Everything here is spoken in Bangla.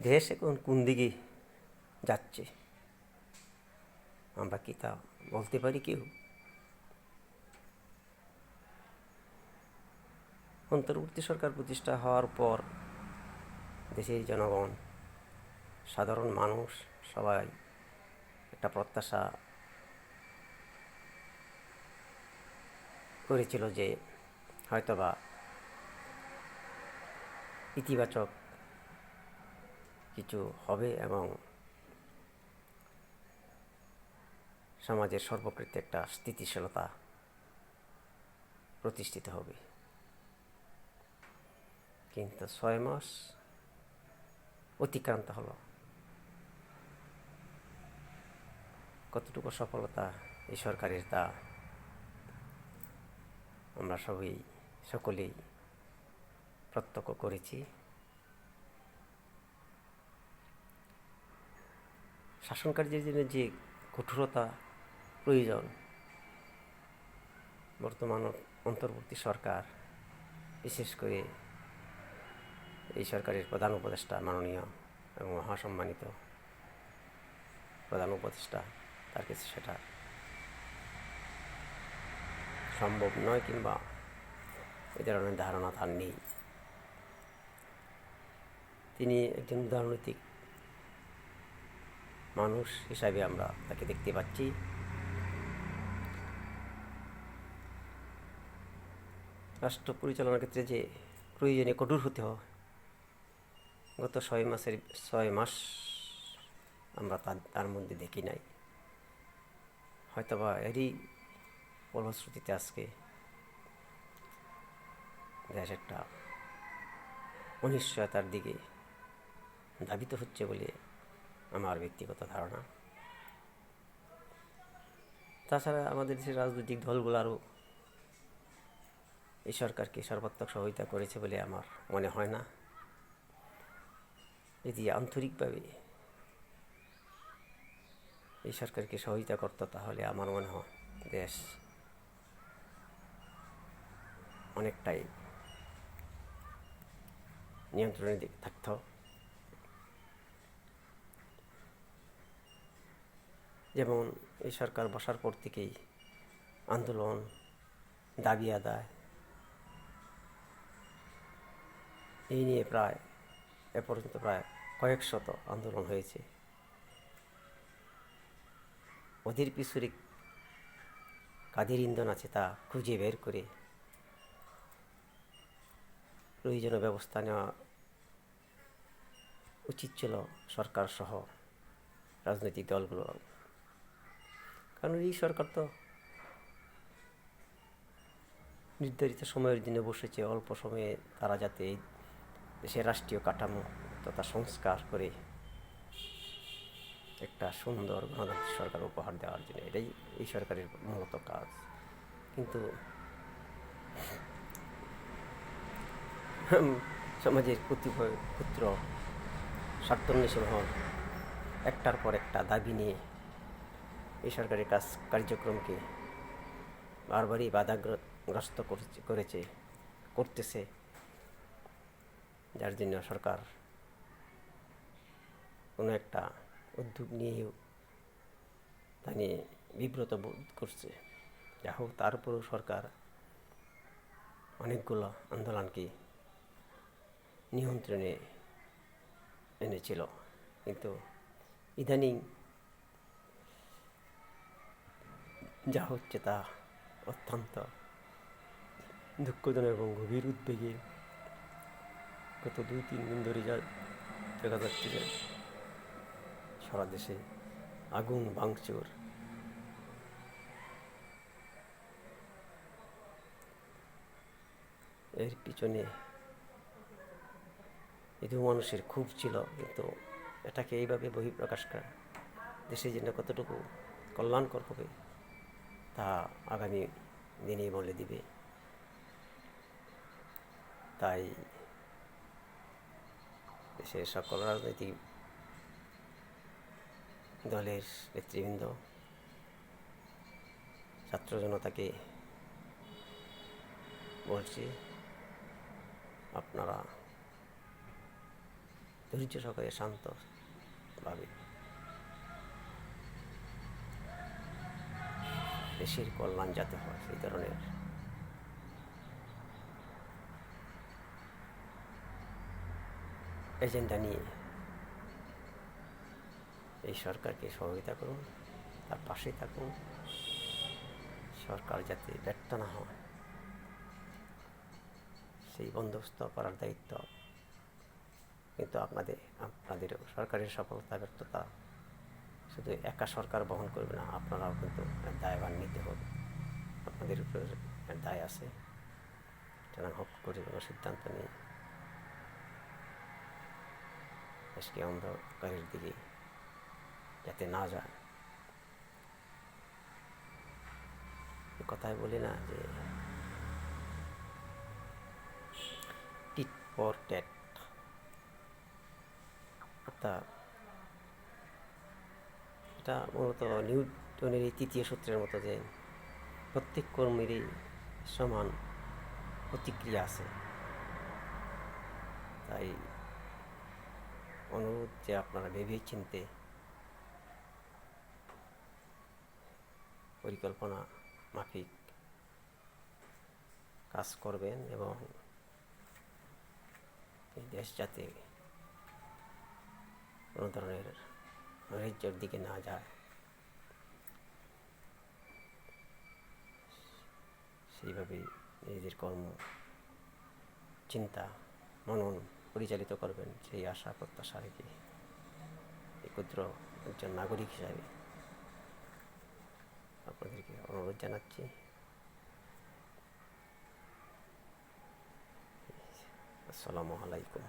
দেশ এখন কোন দিকে যাচ্ছে আমরা কি তা বলতে পারি কেউ? অন্তর্বর্তী সরকার প্রতিষ্ঠা হওয়ার পর দেশের জনগণ, সাধারণ মানুষ সবাই একটা প্রত্যাশা করেছিল যে হয়তোবা ইতিবাচক কিছু হবে এবং সমাজের সর্বক্ষেত্রে একটা স্থিতিশীলতা প্রতিষ্ঠিত হবে। কিন্তু 6 মাস অতিক্রান্ত হলো। কতটুকু সফলতা এই সরকারের তা আমরা সকলেই প্রত্যক্ষ করেছি। শাসনকার্যের জন্য যে কঠোরতা প্রয়োজন, বর্তমান অন্তর্বর্তী সরকার, বিশেষ করে এই সরকারের প্রধান উপদেষ্টা মাননীয় এবং মহাসম্মানিত প্রধান উপদেষ্টা, তার কাছে সেটা সম্ভব নয় কিংবা এই ধরনের ধারণা তার নেই। তিনি একজন উদারনৈতিক মানুষ হিসাবে আমরা তাকে দেখতে পাচ্ছি। রাষ্ট্র পরিচালনার ক্ষেত্রে যে প্রয়োজনে কঠোর হতে হয়, গত 6 মাস আমরা তার মধ্যে দেখি নাই। হয়তোবা এরই ফলশ্রুতিতে আজকে দেশ একটা অনিশ্চয়তার দিকে ধাবিত হচ্ছে বলে আমার ব্যক্তিগত ধারণা। তাছাড়া আমাদের দেশের রাজনৈতিক দলগুলোরও এই সরকারকে সর্বাত্মক সহায়তা করেছে বলে আমার মনে হয় না। যদি আন্তরিকভাবে এই সরকারকে সহায়তা করত, তাহলে আমার মনে হয় দেশ অনেকটাই নিয়ন্ত্রণে থাকত। যেমন এই সরকার বসার পর থেকেই আন্দোলন, দাবি আদায়, এই নিয়ে এ পর্যন্ত প্রায় কয়েক শত আন্দোলন হয়েছে। ওদের পিছনে কাদের ইন্ধন আছে তা খুঁজে বের করে প্রয়োজনীয় ব্যবস্থা নেওয়া উচিত ছিল সরকার সহ রাজনৈতিক দলগুলো। কারণ এই সরকার তো নির্ধারিত সময়ের জন্য বসেছে, অল্প সময়ে তারা যাতে এই দেশের রাষ্ট্রীয় কাঠামো তথা সংস্কার করে একটা সুন্দর গণতান্ত্রিক সরকার উপহার দেওয়ার জন্য, এটাই এই সরকারের মূলত কাজ। কিন্তু সমাজের কতিপয় ক্ষুদ্র স্বার্থান্বেষী মহল একটার পর একটা দাবি নিয়ে এই সরকারের কার্যক্রমকে বারবারই বাধাগ্রস্ত করতেছে, যার জন্য সরকার কোনো একটা উদ্যোগ নিয়েও তা নিয়ে বিব্রত বোধ করছে। যা হোক, তার উপরও সরকার অনেকগুলো আন্দোলনকে নিয়ন্ত্রণে এনেছিল। কিন্তু ইদানিং যা হচ্ছে তা অত্যন্ত দুঃখজনক এবং গভীর উদ্বেগের। গত 2-3 দিন ধরে যা দেখা যাচ্ছে যে সারা দেশে আগুন ভাঙচুর, এর পিছনে যদিও মানুষের ক্ষোভ ছিল, কিন্তু এটাকে এইভাবে বহিঃপ্রকাশ করা দেশের জন্য কতটুকু কল্যাণকর হবে তা আগামী দিনেই বলে দিবে। তাই দেশের সকল রাজনৈতিক দলের নেতৃবৃন্দ, ছাত্র জনতাকে বলছি, আপনারা ধৈর্য সহকারে শান্তভাবে দেশের কল্যাণ যাতে হয় সেই ধরনের এজেন্ডা নিয়ে এই সরকারকে সহযোগিতা করুন, তার পাশে থাকুন। সরকার যাতে ব্যর্থ না হয় সেই বন্দোবস্ত করার দায়িত্ব কিন্তু আপনাদেরও। সরকারের সফলতা ব্যর্থতা শুধু একা সরকার বহন করবে না, আপনারাও কিন্তু দায়ভার নিতে হবে। আপনাদের উপরে দায় আছে। যারা হট করে কোনো সিদ্ধান্ত নিয়ে দেশকে অন্ধকারের দিকে যাতে না যায়। কথায় বলি না যে টিট ফর ট্যাট, অর্থাৎ এটা মূলত নিউটনের এই তৃতীয় সূত্রের মতো যে প্রত্যেক কর্মীরই সমান প্রতিক্রিয়া আছে। তাই অনুরোধ যে আপনারা ভেবে চিনতে পরিকল্পনা মাফিক কাজ করবেন এবং এই দেশ যাতে কোনো ধরনের নৈরাজ্যের দিকে না যায় সেইভাবেই নিজেদের কর্ম চিন্তা মনন পরিচালিত করবেন সেই আশা প্রত্যাশা রেখে এই ক্ষুদ্র একজন নাগরিক হিসাবে আপনাদেরকে অনুরোধ জানাচ্ছি। আসসালামু আলাইকুম।